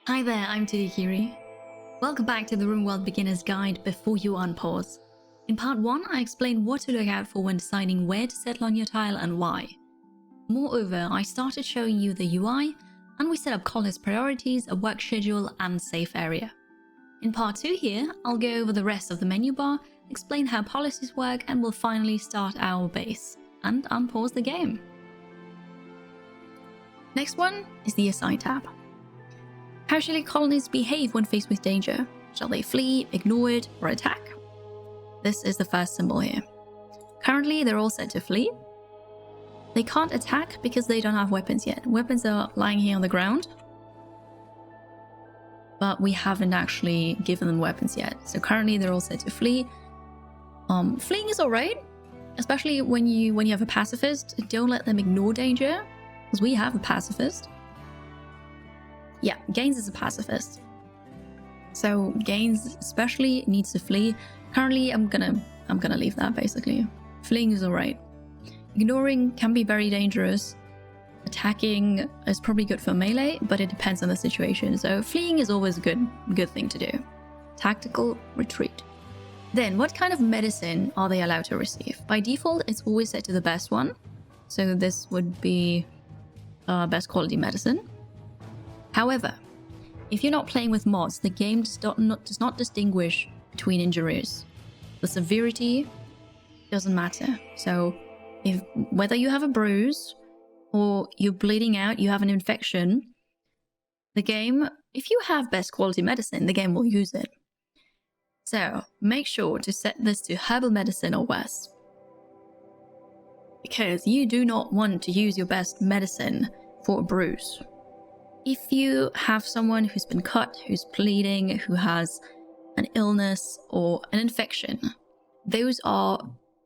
Hi there, I'm Tidikiri. Welcome back to the RimWorld Beginner's Guide before you unpause. In part 1, I explained what to look out for when deciding where to settle on your tile and why. Moreover, I started showing you the UI, and we set up colorist priorities, a work schedule, and safe area. In part 2 here, I'll go over the rest of the menu bar, explain how policies work, and we'll finally start our base and unpause the game. Next one is the Assign tab. How shall your colonists behave when faced with danger? Shall they flee, ignore it, or attack? This is the first symbol here. Currently, they're all set to flee. They can't attack because they don't have weapons yet. Weapons are lying here on the ground, but we haven't actually given them weapons yet. So currently, they're all set to flee. Fleeing is alright, especially when you have a pacifist. Don't let them ignore danger, because we have a pacifist. Yeah, Gaines is a pacifist. So Gaines especially needs to flee. Currently, I'm gonna leave that basically. Fleeing is alright. Ignoring can be very dangerous. Attacking is probably good for melee, but it depends on the situation. So fleeing is always a good thing to do. Tactical retreat. Then, what kind of medicine are they allowed to receive? By default, it's always set to the best one. So this would be best quality medicine. However, if you're not playing with mods, the game does not distinguish between injuries. The severity doesn't matter. So whether you have a bruise or you're bleeding out, you have an infection, the game, if you have best quality medicine, the game will use it. So make sure to set this to herbal medicine or worse, because you do not want to use your best medicine for a bruise. If you have someone who's been cut, who's bleeding, who has an illness or an infection, those are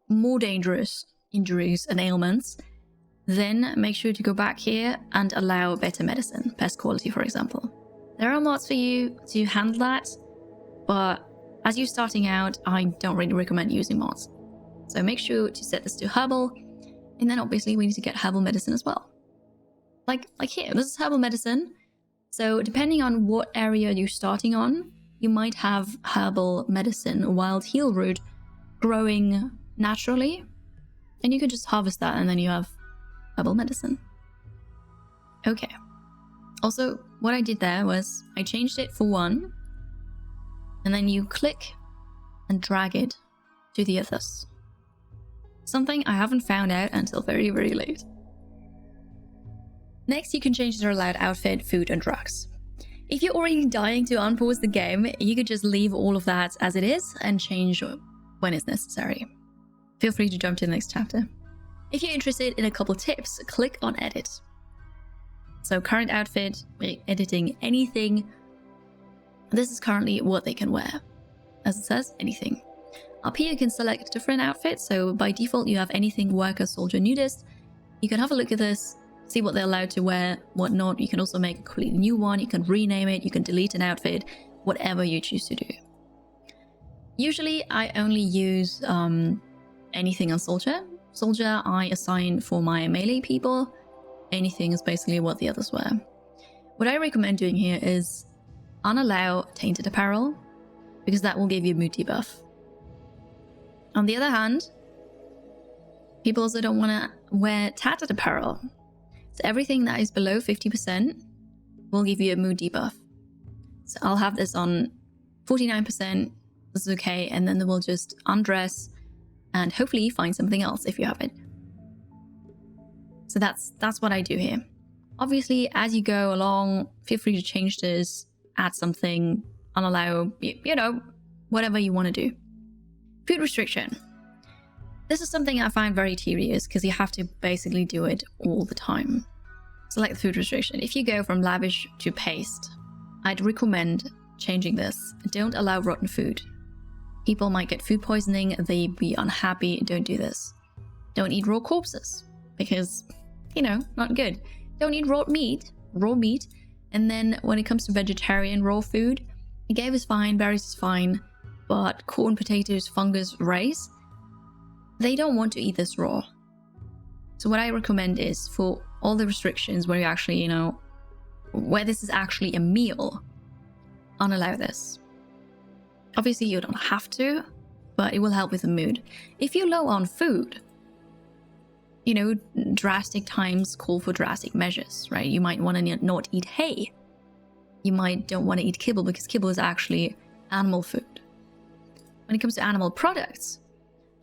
more dangerous injuries and ailments, then make sure to go back here and allow better medicine, best quality, for example. There are mods for you to handle that, but as you're starting out, I don't really recommend using mods. So make sure to set this to herbal, and then obviously we need to get herbal medicine as well. Like here, this is herbal medicine. So depending on what area you're starting on, you might have herbal medicine, wild heal root, growing naturally. And you can just harvest that and then you have herbal medicine. Okay. Also, what I did there was I changed it for 1. And then you click and drag it to the others. Something I haven't found out until very, very late. Next, you can change their allowed outfit, food, and drugs. If you're already dying to unpause the game, you could just leave all of that as it is and change when it's necessary. Feel free to jump to the next chapter. If you're interested in a couple tips, click on edit. So current outfit, editing anything. This is currently what they can wear. As it says, anything. Up here you can select different outfits. So by default you have anything worker, soldier, nudist. You can have a look at this, see what they're allowed to wear, what not. You can also make a completely new one. You can rename it. You can delete an outfit, whatever you choose to do. Usually, I only use anything on soldier. Soldier, I assign for my melee people. Anything is basically what the others wear. What I recommend doing here is unallow tainted apparel, because that will give you a mood debuff. On the other hand, people also don't want to wear tattered apparel. So everything that is below 50% will give you a mood debuff. So I'll have this on 49%, this is okay, and then we'll just undress and hopefully find something else if you have it. So that's what I do here. Obviously, as you go along, feel free to change this, add something, unallow, you know, whatever you want to do. Food restriction. This is something I find very tedious because you have to basically do it all the time. Select the food restriction. If you go from lavish to paste, I'd recommend changing this. Don't allow rotten food. People might get food poisoning, they'd be unhappy. Don't do this. Don't eat raw corpses because, you know, not good. Don't eat raw meat. And then when it comes to vegetarian raw food, agave is fine, berries is fine, but corn, potatoes, fungus, rice, they don't want to eat this raw. So what I recommend is for all the restrictions where you actually, you know, where this is actually a meal, unallow this. Obviously, you don't have to, but it will help with the mood. If you're low on food, you know, drastic times call for drastic measures, right? You might want to not eat hay. You might don't want to eat kibble because kibble is actually animal food. When it comes to animal products,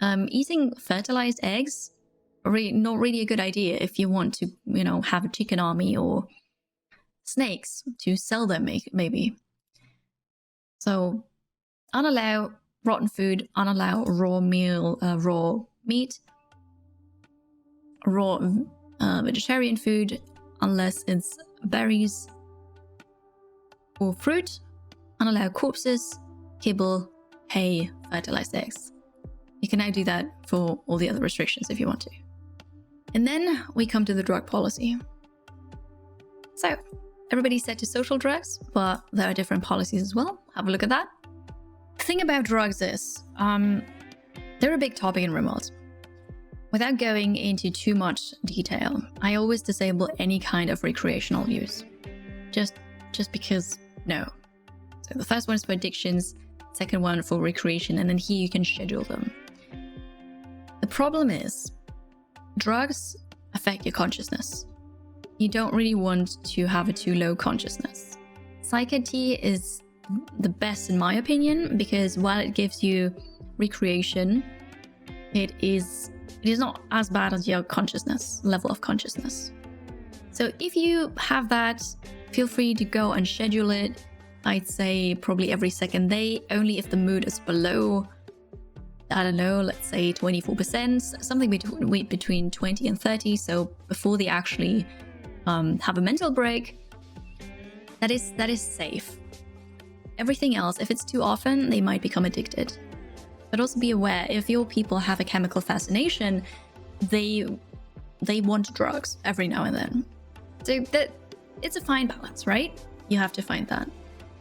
eating fertilized eggs, not really a good idea if you want to, you know, have a chicken army or snakes to sell them, maybe. So unallow rotten food, unallow raw meat, raw vegetarian food, unless it's berries or fruit, unallow corpses, kibble, hay, fertilized eggs. You can now do that for all the other restrictions if you want to. And then we come to the drug policy. So everybody's set to social drugs, but there are different policies as well. Have a look at that. The thing about drugs is, they're a big topic in RimWorld. Without going into too much detail, I always disable any kind of recreational use. Just because, no. So the first one is for addictions, second one for recreation, and then here you can schedule them. The problem is, drugs affect your consciousness. You don't really want to have a too low consciousness. Psych-IT is the best in my opinion, because while it gives you recreation, it is not as bad as your level of consciousness. So if you have that, feel free to go and schedule it. I'd say probably every second day, only if the mood is below, I don't know, let's say 24%, something between 20 and 30. So before they actually have a mental break, that is safe. Everything else, if it's too often, they might become addicted. But also be aware, if your people have a chemical fascination, they want drugs every now and then. So it's a fine balance, right? You have to find that.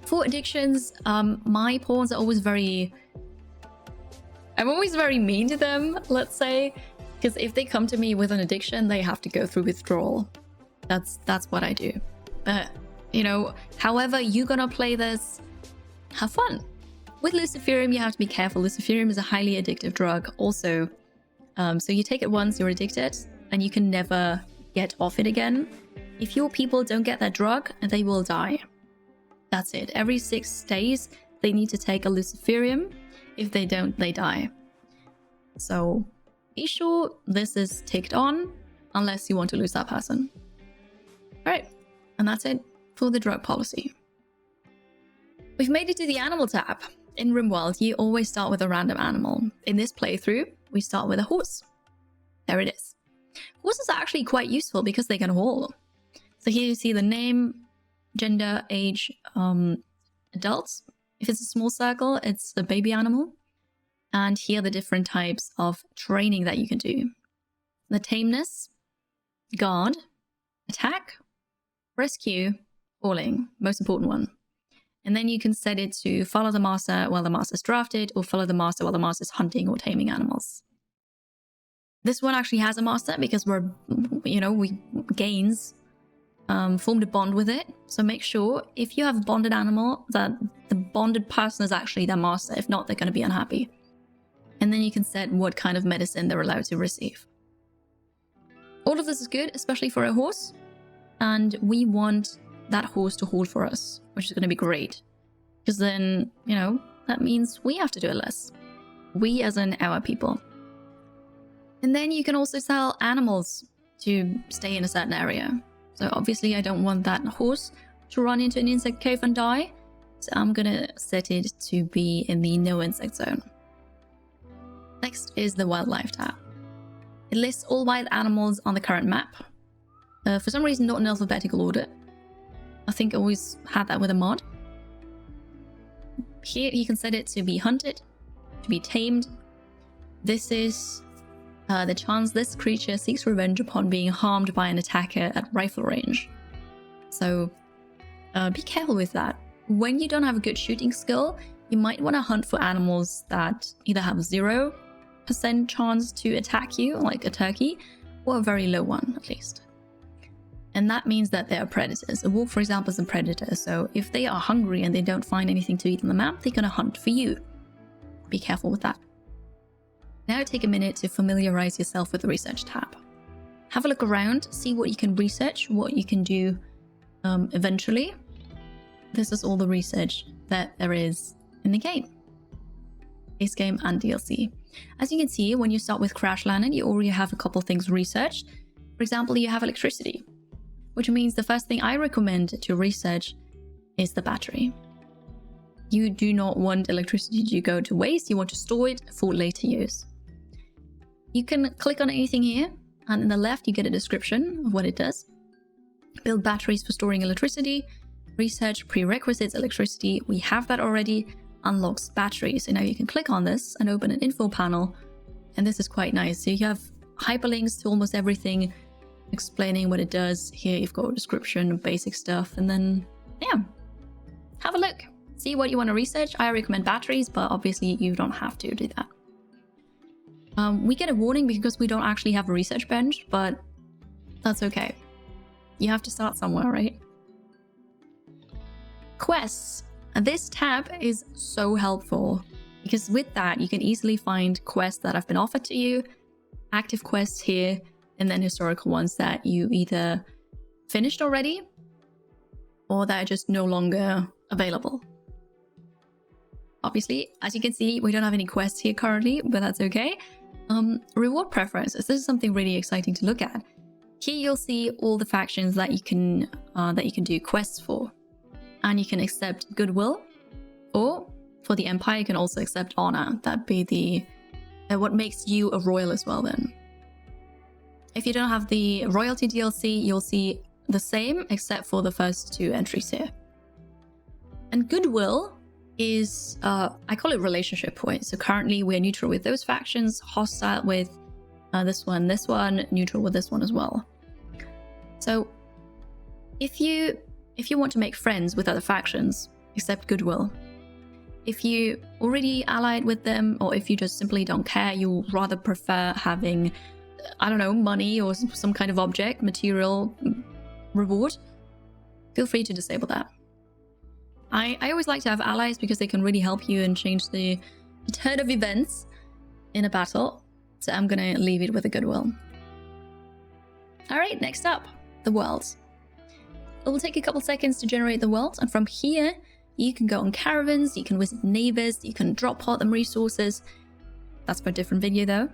For addictions, my pawns are always I'm always very mean to them, let's say, because if they come to me with an addiction, they have to go through withdrawal. That's what I do. But, you know, however you're gonna play this, have fun. With luciferium, you have to be careful. Luciferium is a highly addictive drug also. So you take it once, you're addicted, and you can never get off it again. If your people don't get that drug, they will die. That's it. Every 6 days, they need to take a luciferium. If they don't, they die. So be sure this is ticked on, unless you want to lose that person. All right, and that's it for the drug policy. We've made it to the animal tab. In RimWorld, you always start with a random animal. In this playthrough, we start with a horse. There it is. Horses are actually quite useful because they can haul. So here you see the name, gender, age, adults. If it's a small circle, it's a baby animal. And here are the different types of training that you can do. The tameness, guard, attack, rescue, hauling, most important one. And then you can set it to follow the master while the master's drafted, or follow the master while the master's hunting or taming animals. This one actually has a master because we gains formed a bond with it. So make sure if you have a bonded animal that the bonded person is actually their master. If not, they're going to be unhappy. And then you can set what kind of medicine they're allowed to receive. All of this is good, especially for a horse. And we want that horse to haul for us, which is going to be great. Because then, that means we have to do it less. We as in our people. And then you can also sell animals to stay in a certain area. So obviously I don't want that horse to run into an insect cave and die. So I'm going to set it to be in the no insect zone. Next is the wildlife tab. It lists all wild animals on the current map. For some reason, not in alphabetical order. I think I always had that with a mod. Here you can set it to be hunted, to be tamed. This is the chance this creature seeks revenge upon being harmed by an attacker at rifle range. So be careful with that. When you don't have a good shooting skill, you might want to hunt for animals that either have 0% chance to attack you, like a turkey, or a very low one at least. And that means that they are predators. A wolf, for example, is a predator. So if they are hungry and they don't find anything to eat on the map, they're going to hunt for you. Be careful with that. Now take a minute to familiarize yourself with the research tab. Have a look around, see what you can research, what you can do eventually. This is all the research that there is in the game. Base game and DLC. As you can see, when you start with Crash Landing, you already have a couple things researched. For example, you have electricity, which means the first thing I recommend to research is the battery. You do not want electricity to go to waste, you want to store it for later use. You can click on anything here, and in the left you get a description of what it does. Build batteries for storing electricity. Research prerequisites electricity. We have that already. Unlocks batteries. So now you can click on this and open an info panel. And this is quite nice. So you have hyperlinks to almost everything, explaining what it does. Here you've got a description of basic stuff. And then, yeah, have a look. See what you want to research. I recommend batteries, but obviously you don't have to do that. We get a warning because we don't actually have a research bench, but that's okay. You have to start somewhere, right? Quests. This tab is so helpful because with that, you can easily find quests that have been offered to you, active quests here, and then historical ones that you either finished already or that are just no longer available. Obviously, as you can see, we don't have any quests here currently, but that's okay. Reward preferences. This is something really exciting to look at. Here you'll see all the factions that you can do quests for. And you can accept goodwill, or for the Empire, you can also accept honor. That'd be the what makes you a royal as well then. If you don't have the royalty DLC, you'll see the same except for the first two entries here. And goodwill is, I call it relationship points. So currently we're neutral with those factions, hostile with this one, neutral with this one as well. So if you want to make friends with other factions, accept goodwill. If you already allied with them, or if you just simply don't care, you rather prefer having, I don't know, money or some kind of object, material reward, feel free to disable that. I always like to have allies because they can really help you and change the turn of events in a battle. So I'm going to leave it with a goodwill. All right, next up, the world. It will take a couple seconds to generate the world, and from here you can go on caravans, you can visit neighbors, you can drop pot them resources. That's for a different video though.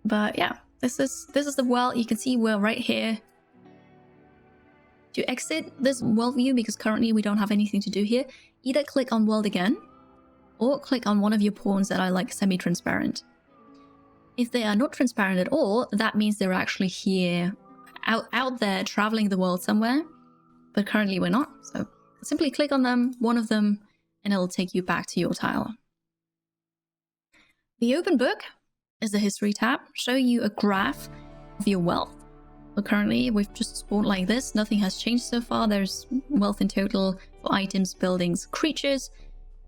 But yeah, this is the world. You can see we're right here. To exit this world view, because currently we don't have anything to do here, either click on world again or click on one of your pawns that are like semi-transparent. If they are not transparent at all, that means they're actually here out there traveling the world somewhere, but currently we're not. So simply click on them, one of them, and it'll take you back to your tile. The open book is the history tab, showing you a graph of your wealth. So currently we've just spawned like this, nothing has changed so far. There's wealth in total for items, buildings, creatures.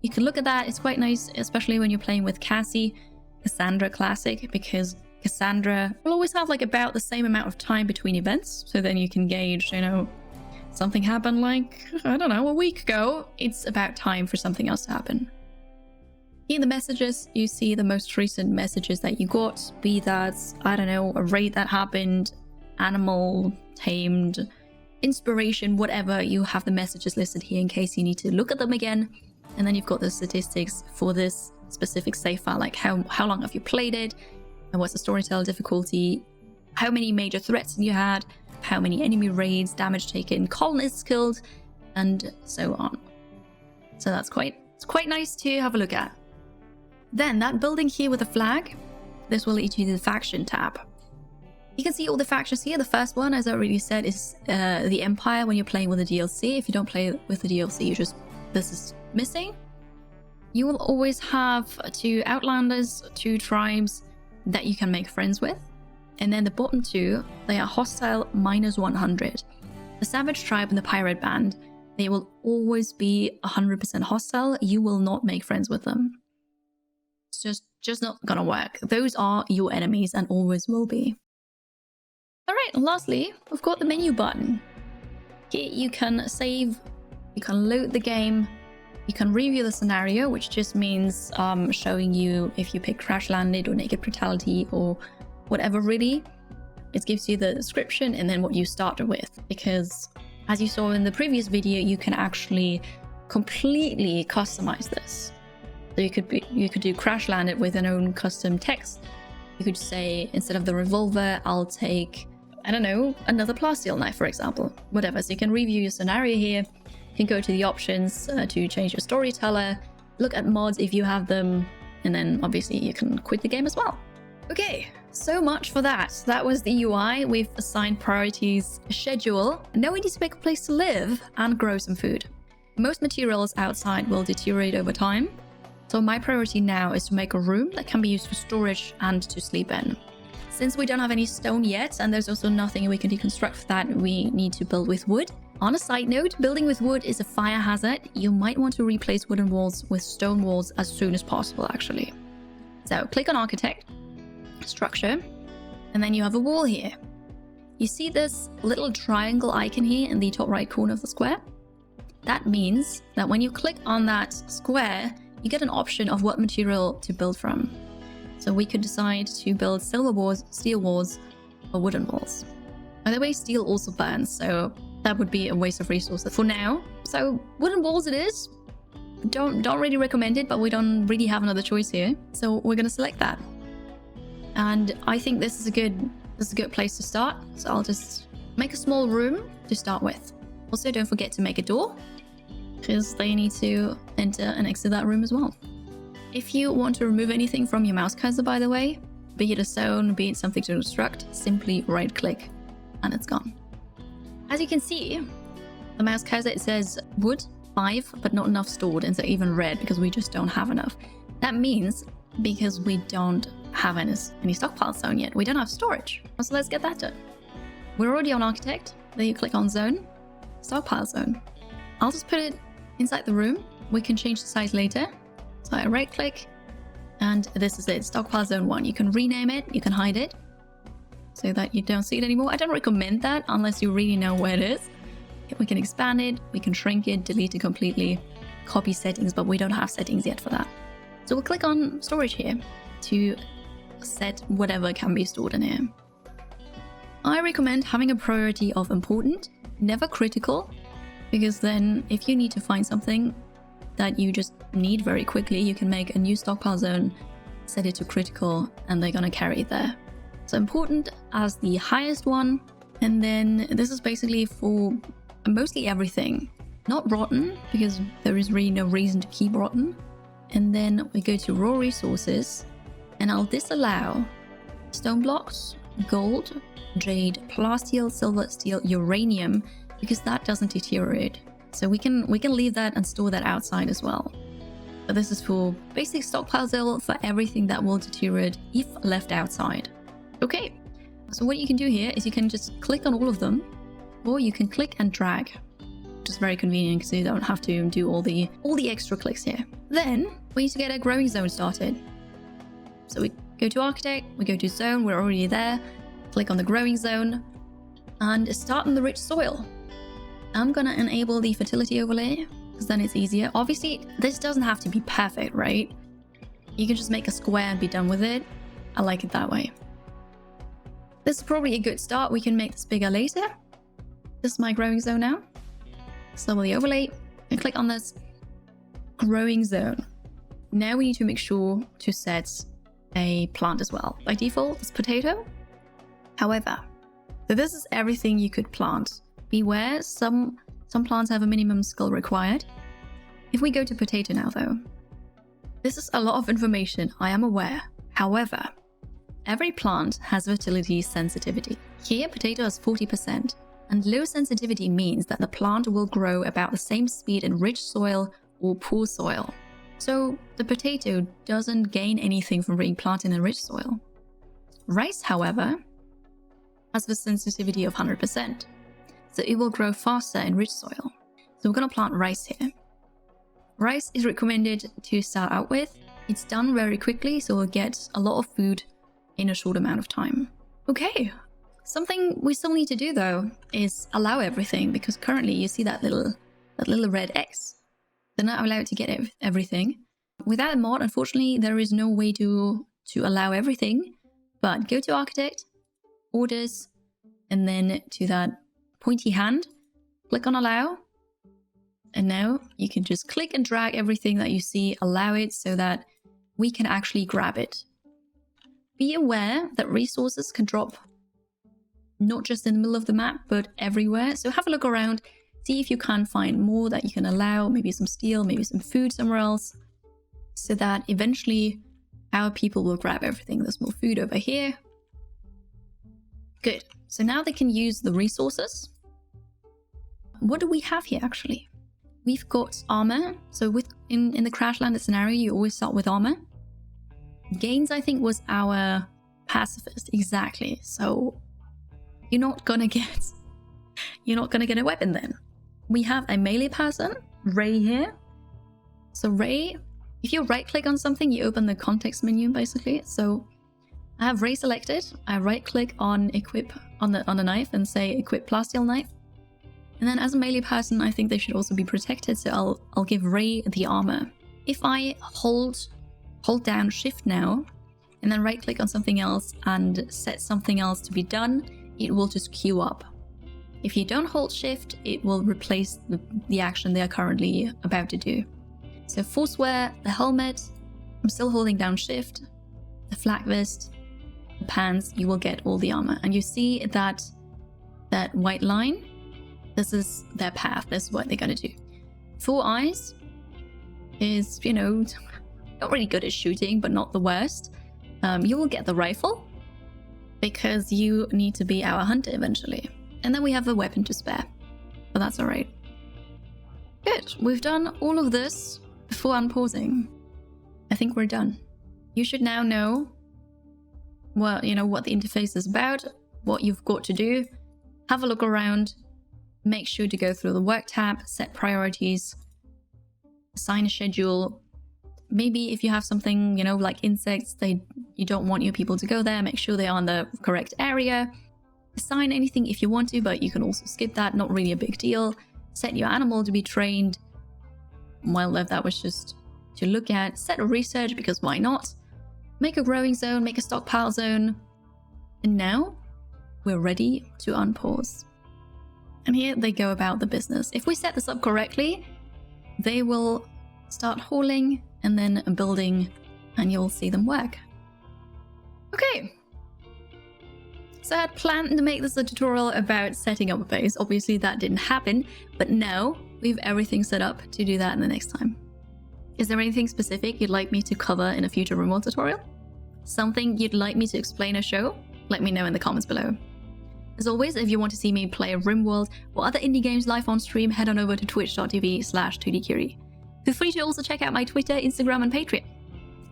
You can look at that, it's quite nice, especially when you're playing with Cassandra Classic, because Cassandra will always have like about the same amount of time between events, so then you can gauge, you know, something happened like, I don't know, a week ago, it's about time for something else to happen. In the messages, you see the most recent messages that you got, be that, I don't know, a raid that happened, animal, tamed, inspiration, whatever. You have the messages listed here in case you need to look at them again. And then you've got the statistics for this specific save file, like how long have you played it, and what's the storytelling difficulty, how many major threats you had, how many enemy raids, damage taken, colonists killed, and so on. So it's quite nice to have a look at. Then that building here with the flag, this will lead you to the faction tab. You can see all the factions here. The first one, as I already said, is the Empire when you're playing with the DLC. If you don't play with the DLC, this is missing. You will always have 2 Outlanders, 2 tribes that you can make friends with. And then the bottom 2, they are hostile -100. The Savage Tribe and the Pirate Band, they will always be 100% hostile. You will not make friends with them. It's just not gonna work. Those are your enemies and always will be. All right, and lastly, we've got the menu button. Here you can save, you can load the game, you can review the scenario, which just means showing you if you pick crash landed or naked brutality or whatever really. It gives you the description and then what you started with, because as you saw in the previous video, you can actually completely customize this. So you could do crash landed with an own custom text. You could say, instead of the revolver, I'll take, I don't know, another plasteel knife, for example, whatever. So you can review your scenario here. You can go to the options to change your storyteller, look at mods if you have them, and then obviously you can quit the game as well. Okay, so much for that. That was the UI. We've assigned priorities, a schedule. Now we need to make a place to live and grow some food. Most materials outside will deteriorate over time. So my priority now is to make a room that can be used for storage and to sleep in. Since we don't have any stone yet, and there's also nothing we can deconstruct for that, we need to build with wood. On a side note, building with wood is a fire hazard. You might want to replace wooden walls with stone walls as soon as possible, actually. So click on Architect, Structure, and then you have a wall here. You see this little triangle icon here in the top right corner of the square? That means that when you click on that square, you get an option of what material to build from. So we could decide to build silver walls, steel walls, or wooden walls. By the way, steel also burns, so that would be a waste of resources for now. So wooden walls it is. Don't really recommend it, but we don't really have another choice here. So we're gonna select that. And I think this is a good place to start. So I'll just make a small room to start with. Also, don't forget to make a door, because they need to enter and exit that room as well. If you want to remove anything from your mouse cursor, by the way, be it a stone, be it something to construct, simply right click and it's gone. As you can see, the mouse cursor, it says wood 5, but not enough stored, and so even red because we just don't have enough. That means because we don't have any stockpile zone yet, we don't have storage. So let's get that done. We're already on Architect. Then you click on Zone, Stockpile Zone. I'll just put it inside the room. We can change the size later. So I right click and this is it, Stockpile Zone 1. You can rename it, you can hide it so that you don't see it anymore. I don't recommend that unless you really know where it is. We can expand it, we can shrink it, delete it completely, copy settings, but we don't have settings yet for that. So we'll click on storage here to set whatever can be stored in here. I recommend having a priority of important, never critical, because then if you need to find something that you just need very quickly, you can make a new stockpile zone, set it to critical, and they're gonna carry it there. So important as the highest one, and then this is basically for mostly everything. Not rotten, because there is really no reason to keep rotten. And then we go to raw resources, and I'll disallow stone blocks, gold, jade, plasteel, silver, steel, uranium, because that doesn't deteriorate. So we can leave that and store that outside as well. But this is for basic stockpile zone for everything that will deteriorate if left outside. Okay, so what you can do here is you can just click on all of them, or you can click and drag, which is very convenient because you don't have to do all the extra clicks here. Then we need to get a growing zone started. So we go to Architect, we go to Zone, we're already there. Click on the growing zone and start in the rich soil. I'm gonna enable the fertility overlay because then it's easier. Obviously, this doesn't have to be perfect, right? You can just make a square and be done with it. I like it that way. This is probably a good start. We can make this bigger later. This is my growing zone now. So with the overlay, and click on this growing zone. Now we need to make sure to set a plant as well. By default, it's potato. However, so this is everything you could plant. Beware, some plants have a minimum skill required. If we go to potato now though, this is a lot of information, I am aware. However, every plant has fertility sensitivity. Here, potato has 40%, and low sensitivity means that the plant will grow about the same speed in rich soil or poor soil. So the potato doesn't gain anything from being planted in rich soil. Rice, however, has the sensitivity of 100%. So it will grow faster in rich soil. So we're going to plant rice here. Rice is recommended to start out with. It's done very quickly, so we'll get a lot of food in a short amount of time. Okay, Something we still need to do though is allow everything, because currently you see that little red X. They're not allowed to get everything. Without a mod, unfortunately, there is no way to allow everything. But go to Architect, Orders, and then to that pointy hand, click on Allow. And now you can just click and drag everything that you see, allow it so that we can actually grab it. Be aware that resources can drop not just in the middle of the map, but everywhere. So have a look around, see if you can find more that you can allow, maybe some steel, maybe some food somewhere else, so that eventually our people will grab everything. There's more food over here. Good. So now they can use the resources. What do we have here actually? We've got armor. So in the crash landed scenario, you always start with armor. Gains, I think, was our pacifist. Exactly. So you're not gonna get a weapon then. We have a melee person, Ray here. So Ray, if you right click on something, you open the context menu basically. So I have Ray selected. I right click on equip on the knife and say equip plasteel knife. And then as a melee person, I think they should also be protected. So I'll give Ray the armor. If I hold down shift now and then right click on something else and set something else to be done, it will just queue up. If you don't hold shift, it will replace the action they are currently about to do. So forcewear, the helmet, I'm still holding down shift, the flak vest, the pants, you will get all the armor. And you see that white line, this is their path, this is what they're gonna do. 4 Eyes is, you know, not really good at shooting, but not the worst. You will get the rifle, because you need to be our hunter eventually. And then we have a weapon to spare, but that's all right. Good, we've done all of this before unpausing. I think we're done. You should now know what the interface is about, what you've got to do. Have a look around, make sure to go through the work tab, set priorities, assign a schedule. Maybe if you have something, like insects, you don't want your people to go there, make sure they're on the correct area. Assign anything if you want to, but you can also skip that, not really a big deal. Set your animal to be trained. Wildlife, that was just to look at. Set a research, because why not? Make a growing zone, make a stockpile zone. And now we're ready to unpause. And here they go about the business. If we set this up correctly, they will start hauling and then building, and you'll see them work. Okay. So I had planned to make this a tutorial about setting up a base. Obviously that didn't happen, but now we have everything set up to do that in the next time. Is there anything specific you'd like me to cover in a future RimWorld tutorial? Something you'd like me to explain or show? Let me know in the comments below. As always, if you want to see me play RimWorld or other indie games live on stream, head on over to twitch.tv/2dcurie. Feel free to also check out my Twitter, Instagram, and Patreon.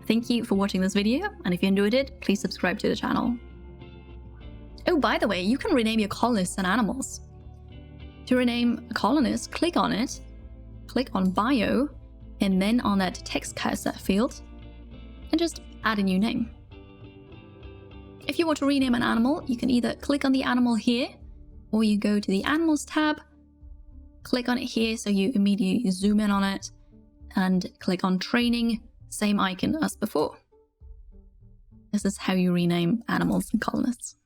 Thank you for watching this video, and if you enjoyed it, please subscribe to the channel. Oh, by the way, you can rename your colonists and animals. To rename a colonist, click on it, click on bio, and then on that text cursor field, and just add a new name. If you want to rename an animal, you can either click on the animal here, or you go to the Animals tab, click on it here so you immediately zoom in on it, and click on Training, same icon as before. This is how you rename animals and colonists.